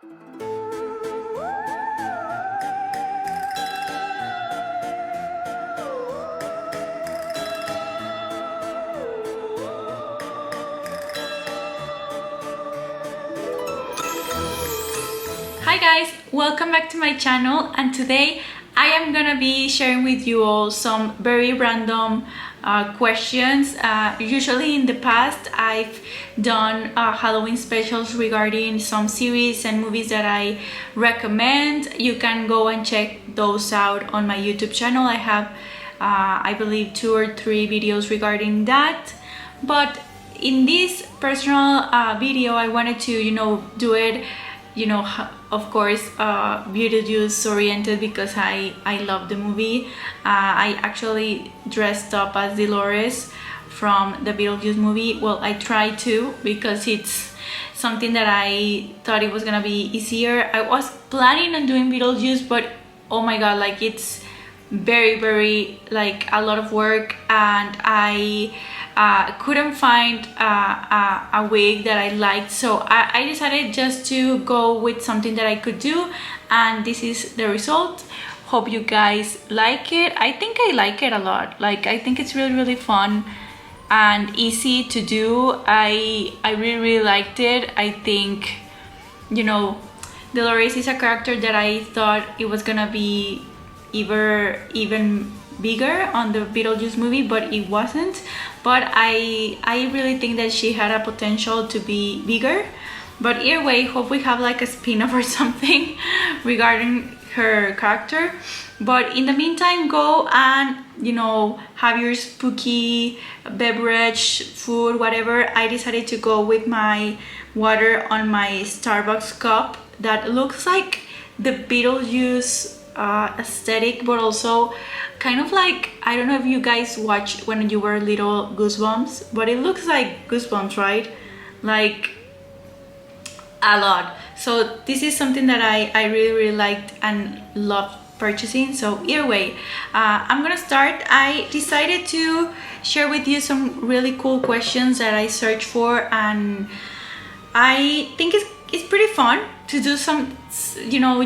Hi guys, welcome back to my channel, and today I am gonna be sharing with you all some very random questions. Usually in the past I've done Halloween specials regarding some series and movies that I recommend. You can go and check those out on my YouTube channel. I have I believe 2 or 3 videos regarding that, but in this personal video I wanted to do it of course Beetlejuice oriented, because I love the movie. I actually dressed up as Dolores from the Beetlejuice movie. Well, I tried to, because it's something that I thought it was gonna be easier. I was planning on doing Beetlejuice, but oh my god, like it's very like a lot of work, and I couldn't find a wig that I liked, so I decided just to go with something that I could do, and this is the result. Hope you guys like it. I think I like it a lot. Like, I think it's really fun and easy to do. I really liked it. I think, Dolores is a character that I thought it was gonna be even bigger on the Beetlejuice movie, but it wasn't. But I really think that she had a potential to be bigger. But either way, hope we have like a spin-off or something regarding her character. But in the meantime, go and have your spooky beverage, food, whatever. I decided to go with my water on my Starbucks cup that looks like the Beetlejuice aesthetic, but also kind of like, I don't know if you guys watched when you were little Goosebumps, but it looks like Goosebumps, right? Like a lot. So this is something that I really liked and loved purchasing. So either way, I'm gonna start. I decided to share with you some really cool questions that I searched for, and I think it's pretty fun to do some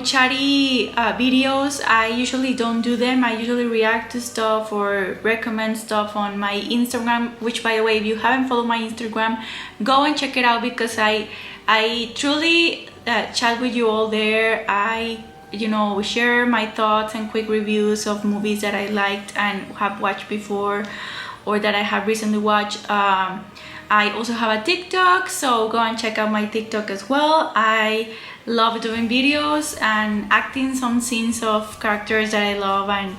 chatty videos. I usually don't do them. I usually react to stuff or recommend stuff on my Instagram, which, by the way, if you haven't followed my Instagram, go and check it out, because I truly chat with you all there. I share my thoughts and quick reviews of movies that I liked and have watched before, or that I have recently watched. I also have a TikTok, so go and check out my TikTok as well. I love doing videos and acting some scenes of characters that I love, and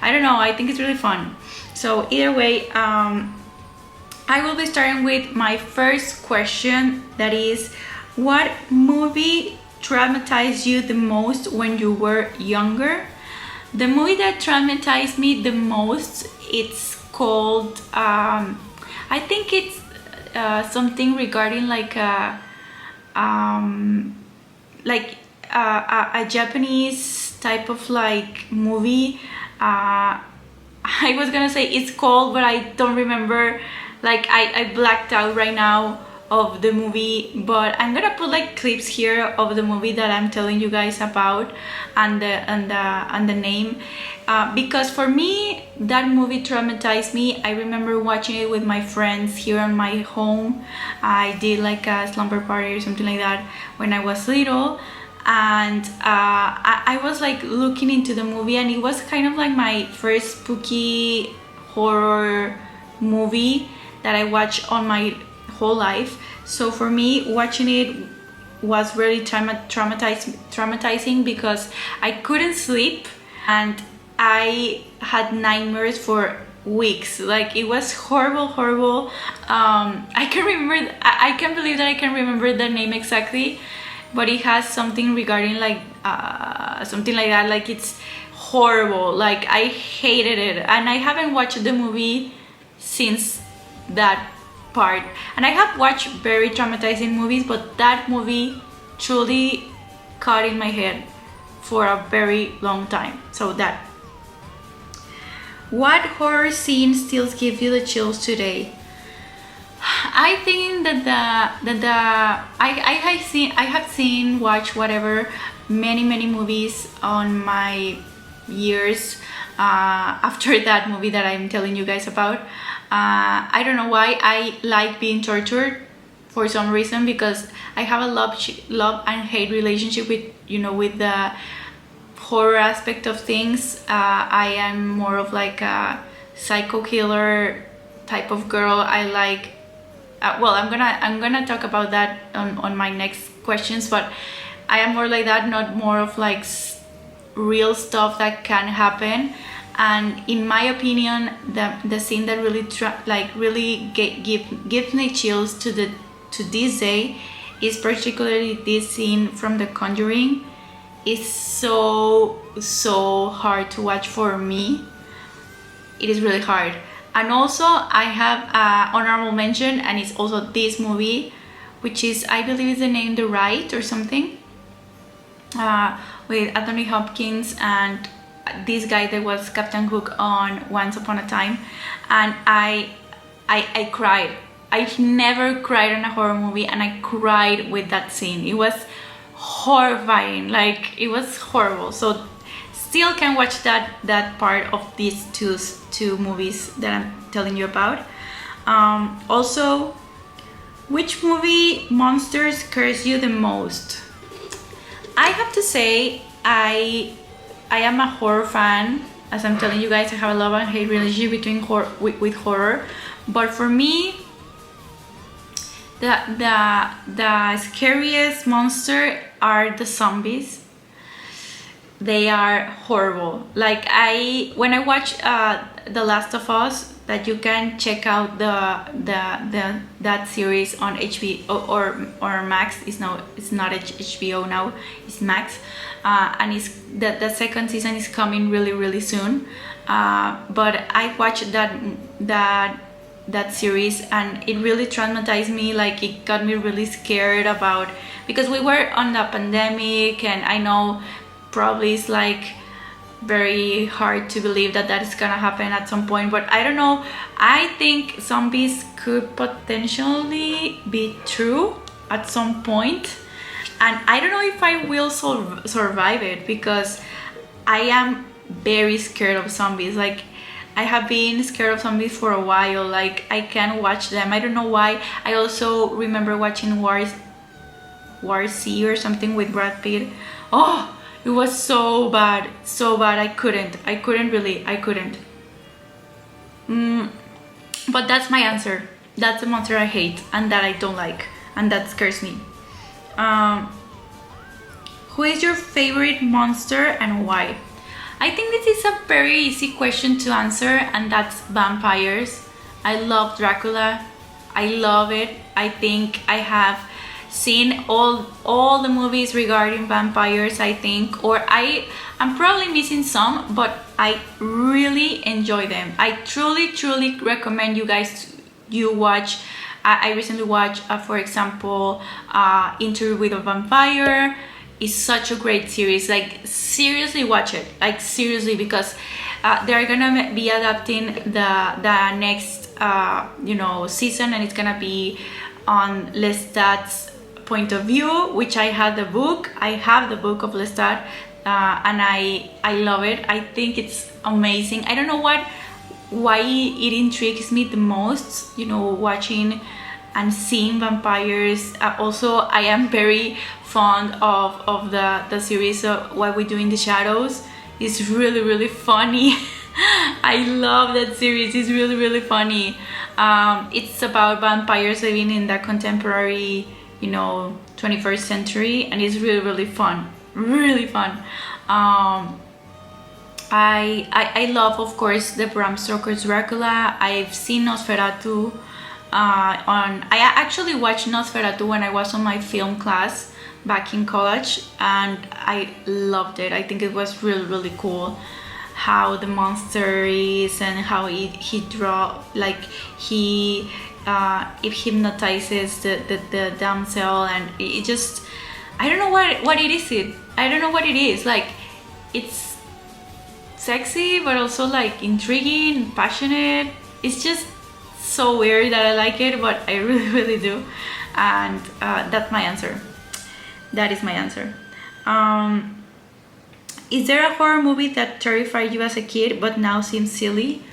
I don't know, I think it's really fun. So either way, I will be starting with my first question, that is, what movie traumatized you the most when you were younger? The movie that traumatized me the most, it's called I think it's something regarding like a Japanese type of like movie. I was gonna say it's called, but I don't remember. Like I blacked out right now of the movie, but I'm gonna put like clips here of the movie that I'm telling you guys about, and the name, because for me that movie traumatized me. I remember watching it with my friends here in my home. I did like a slumber party or something like that when I was little, and I was like looking into the movie, and it was kind of like my first spooky horror movie that I watched on my whole life. So for me, watching it was really traumatizing, because I couldn't sleep and I had nightmares for weeks. Like, it was horrible. I can't believe that I can remember the name exactly, but it has something regarding like something like that. Like, it's horrible. Like, I hated it, and I haven't watched the movie since that part. And I have watched very traumatizing movies, but that movie truly caught in my head for a very long time. So that. What horror scene still gives you the chills today? I think that I have seen watch whatever many movies on my years after that movie that I'm telling you guys about. I don't know why I like being tortured for some reason, because I have a love and hate relationship with, you know, with the horror aspect of things. I am more of like a psycho killer type of girl. I like well, I'm gonna talk about that on my next questions, but I am more like that, not more of like real stuff that can happen. And in my opinion, the scene that really gives me chills to this day is particularly this scene from The Conjuring. It's so hard to watch for me. It is really hard. And also I have an honorable mention, and it's also this movie, which is, I believe is the name The Rite or something, with Anthony Hopkins and this guy that was Captain Hook on Once Upon a Time. And I cried. I've never cried in a horror movie, and I cried with that scene. It was horrifying, like it was horrible. So still can watch that part of these two movies that I'm telling you about. Also, which movie monster scares you the most? I have to say I am a horror fan. As I'm telling you guys, I have a love and hate relationship between with horror. But for me, the scariest monster are the zombies. They are horrible. Like when I watch The Last of Us, that you can check out that series on HBO or Max. It's not HBO now, it's Max, and it's the second season is coming really soon. But I watched that series, and it really traumatized me. Like it got me really scared about, because we were on the pandemic, and I know probably it's like very hard to believe that is gonna happen at some point, but I don't know. I think zombies could potentially be true at some point, and I don't know if I will survive it, because I am very scared of zombies. Like I have been scared of zombies for a while. Like I can't watch them. I don't know why. I also remember watching War C or something with Brad Pitt. Oh, it was so bad. I couldn't. But that's my answer. That's the monster I hate and that I don't like, and that scares me. Who is your favorite monster and why? I think this is a very easy question to answer, and that's vampires. I love Dracula. I love it. I think I have seen all the movies regarding vampires, I think, or I'm probably missing some, but I really enjoy them. I truly recommend you guys watch. I recently watched, for example, Interview with a Vampire. It's such a great series. Like seriously watch it. Like seriously, because they're gonna be adapting the next season, and it's gonna be on Lestat's point of view, which I have the book of Lestat, and I love it. I think it's amazing. I don't know why it intrigues me the most, watching and seeing vampires. Also, I am very fond of the series What We Do in the Shadows. It's really funny. I love that series. It's really funny. It's about vampires living in the contemporary 21st century, and it's really fun. I love, of course, the Bram Stoker's Dracula. I've seen Nosferatu. I actually watched Nosferatu when I was on my film class back in college, and I loved it. I think it was really cool how the monster is, and how he draw, like it hypnotizes the damsel, and it just, I don't know what it is. I don't know what it is. Like it's sexy, but also like intriguing, passionate. It's just so weird that I like it, but I really, really do. And that's my answer. That is my answer. Is there a horror movie that terrified you as a kid but now seems silly?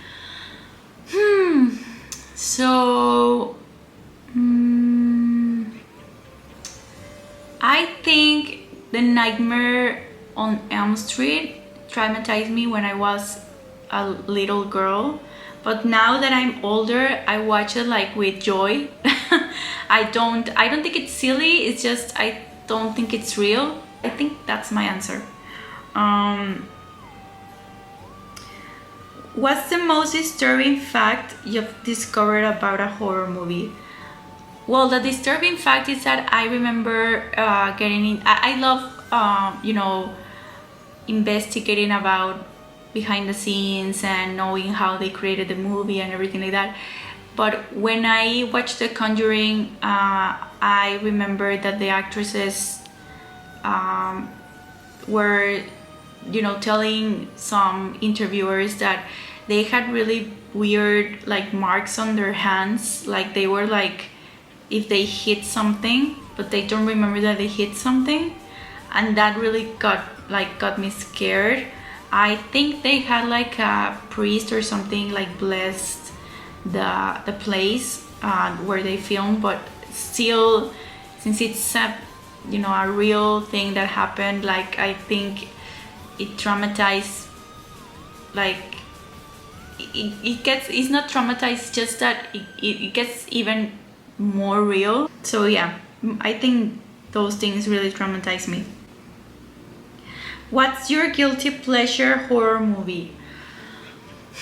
So, I think The Nightmare on Elm Street traumatized me when I was a little girl, but now that I'm older, I watch it like with joy. I don't think it's silly. It's just I don't think it's real. I think that's my answer. What's the most disturbing fact you've discovered about a horror movie? Well, the disturbing fact is that I remember getting in. I love, investigating about behind the scenes and knowing how they created the movie and everything like that. But when I watched The Conjuring, I remember that the actresses were, telling some interviewers that they had really weird like marks on their hands, like they were like if they hit something, but they don't remember that they hit something, and that really got me scared. I think they had like a priest or something like blessed the place where they filmed, but still, since it's a real thing that happened, like I think it traumatized, like it's not traumatized, just that it gets even more real. So yeah, I think those things really traumatize me. What's your guilty pleasure horror movie?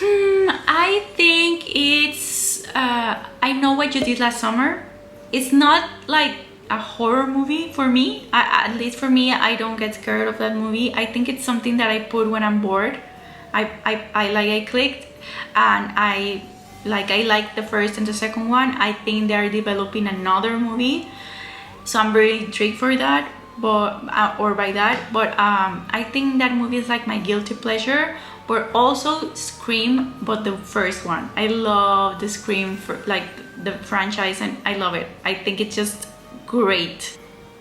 I think it's I Know What You Did Last Summer. It's not like a horror movie for me. At least for me, I don't get scared of that movie. I think it's something that I put when I'm bored. I clicked, and I like the first and the second one. I think they're developing another movie, so I'm very intrigued for that. But I think that movie is like my guilty pleasure. But also Scream, but the first one. I love the Scream for like the franchise, and I love it. I think it's just great.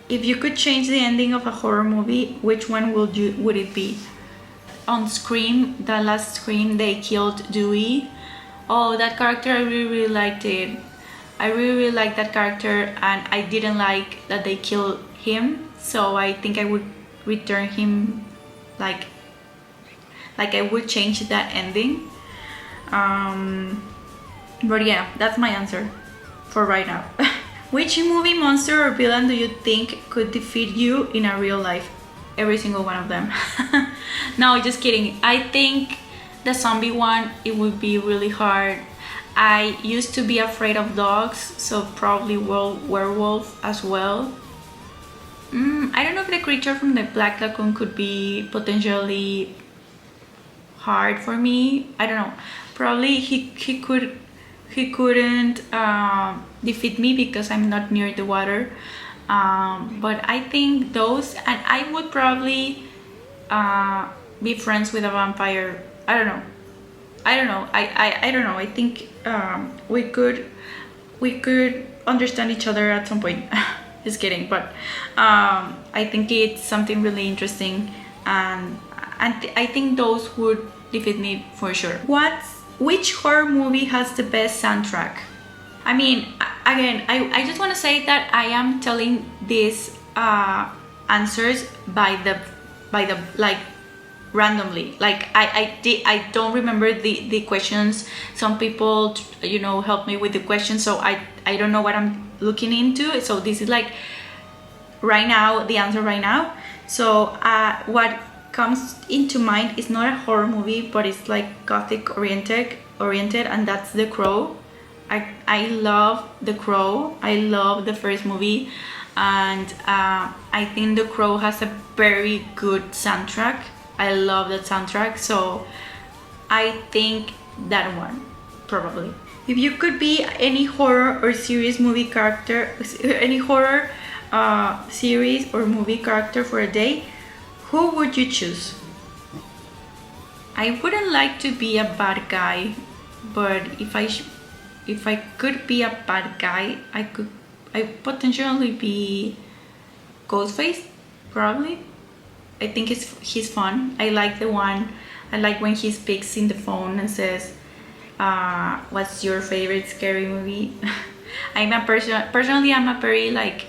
If you could change the ending of a horror movie, which one would it be? On Scream, the last Scream, they killed Dewey. Oh, that character, I really, really liked it. I really, really liked that character, and I didn't like that they killed him. So I think I would return him, like I would change that ending. But yeah, that's my answer for right now. Which movie, monster, or villain do you think could defeat you in a real life? Every single one of them. No, just kidding. I think the zombie one, it would be really hard. I used to be afraid of dogs, so probably werewolf as well. I don't know if the creature from the Black Lagoon could be potentially hard for me. I don't know. Probably he couldn't defeat me because I'm not near the water. But I think those, and I would probably be friends with a vampire. I don't know. I don't know. I think we could understand each other at some point. Just kidding, but I think it's something really interesting, and I think those would defeat me for sure. Which horror movie has the best soundtrack? I mean, again, I just want to say that I am telling these answers by the like randomly. Like I don't remember the questions. Some people help me with the questions, so I don't know what I'm looking into. So this is like right now, the answer right now. So what comes into mind is not a horror movie, but it's like gothic oriented, and that's The Crow. I love The Crow. I love the first movie, and I think The Crow has a very good soundtrack. I love that soundtrack, so I think that one probably. If you could be any horror or series movie character, any horror series or movie character for a day, who would you choose? I wouldn't like to be a bad guy, but if if I could be a bad guy, I potentially be Ghostface, probably. I think he's fun. I like the one. I like when he speaks in the phone and says, "What's your favorite scary movie?" I'm a person. Personally, I'm a very like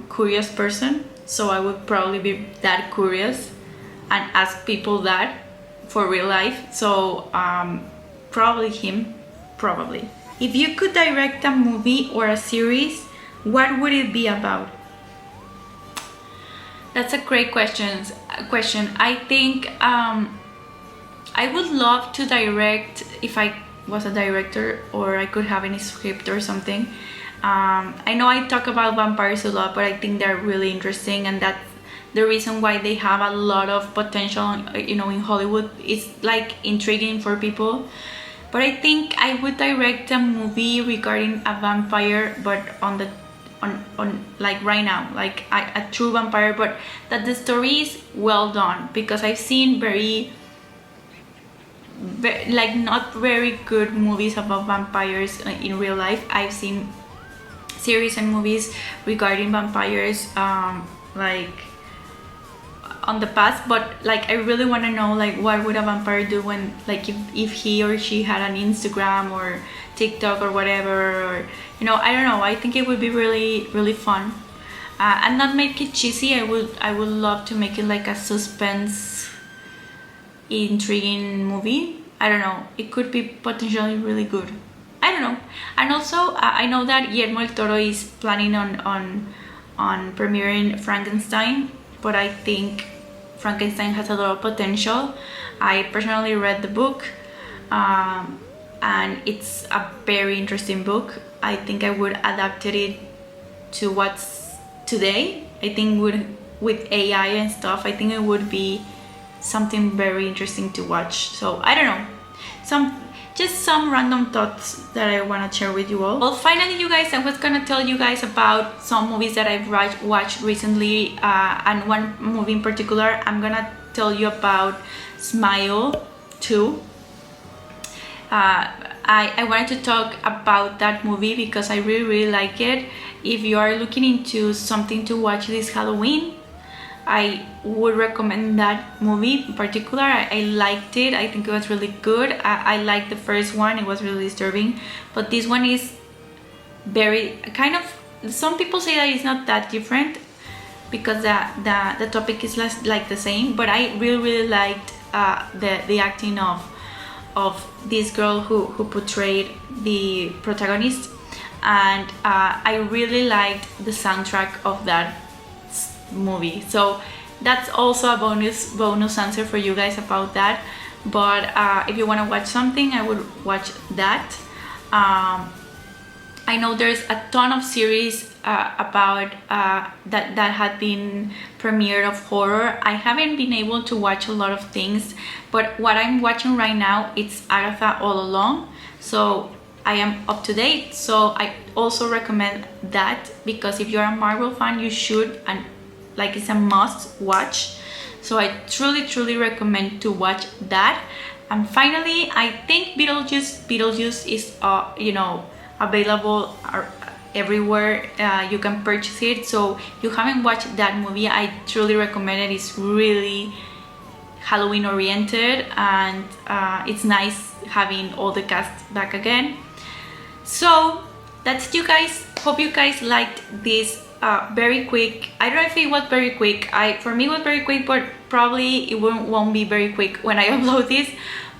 curious person, so I would probably be that curious and ask people that for real life. So probably him. Probably. If you could direct a movie or a series, what would it be about? That's a great question. I think I would love to direct, if I was a director or I could have any script or something. I know I talk about vampires a lot, but I think they're really interesting, and that's the reason why they have a lot of potential, you know, in Hollywood. It's like intriguing for people. But I think I would direct a movie regarding a vampire, but on like right now, like a true vampire, but that the story is well done, because I've seen very like not very good movies about vampires in real life. I've seen series and movies regarding vampires like on the past, but like I really want to know like what would a vampire do when, like, if he or she had an Instagram or TikTok or whatever, or you know, I don't know. I think it would be really fun, and not make it cheesy. I would love to make it like a suspense, intriguing movie. I don't know. It could be potentially really good. I don't know. And also, I know that Guillermo del Toro is planning on premiering Frankenstein, but I think Frankenstein has a lot of potential. I personally read the book, and it's a very interesting book. I think I would adapt it to what's today. I think with AI and stuff, I think it would be something very interesting to watch. So I don't know, just some random thoughts that I want to share with you all. Well, finally, you guys, I was gonna tell you guys about some movies that I've watched recently, and one movie in particular. I'm gonna tell you about Smile 2. I wanted to talk about that movie because I really like it. If you are looking into something to watch this Halloween, I would recommend that movie in particular. I liked it. I think it was really good. I liked the first one. It was really disturbing, but this one is very kind of, some people say that it's not that different because the topic is less like the same, but I really liked the acting of this girl who portrayed the protagonist, and I really liked the soundtrack of that movie. So that's also a bonus answer for you guys about that. But if you want to watch something, I would watch that. I know there's a ton of series about that had been premiered of horror. I haven't been able to watch a lot of things, but what I'm watching right now, it's Agatha All Along, so I am up to date. So I also recommend that, because if you're a Marvel fan, you should, and like it's a must watch. So I truly recommend to watch that. And finally, I think Beetlejuice is you know, available everywhere. You can purchase it. So if you haven't watched that movie, I truly recommend it. It's really Halloween oriented, and it's nice having all the cast back again. So that's it, you guys. Hope you guys liked this very quick. I don't know if it was very quick. For me it was very quick, but probably it won't be very quick when I upload this.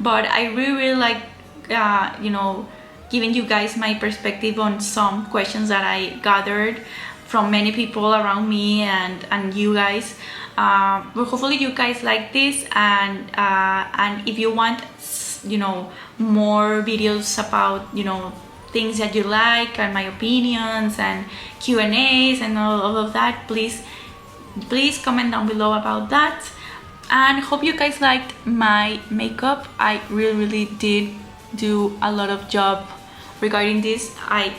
But I really like you know, giving you guys my perspective on some questions that I gathered from many people around me and you guys. But hopefully you guys like this, and if you want, you know, more videos about, you know, things that you like and my opinions and Q&As and all of that, please comment down below about that. And hope you guys liked my makeup. I really did do a lot of job regarding this. I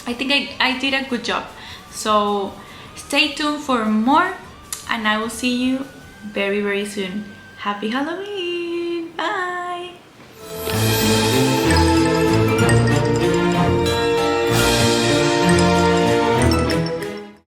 think I did a good job. So stay tuned for more, and I will see you very soon. Happy Halloween!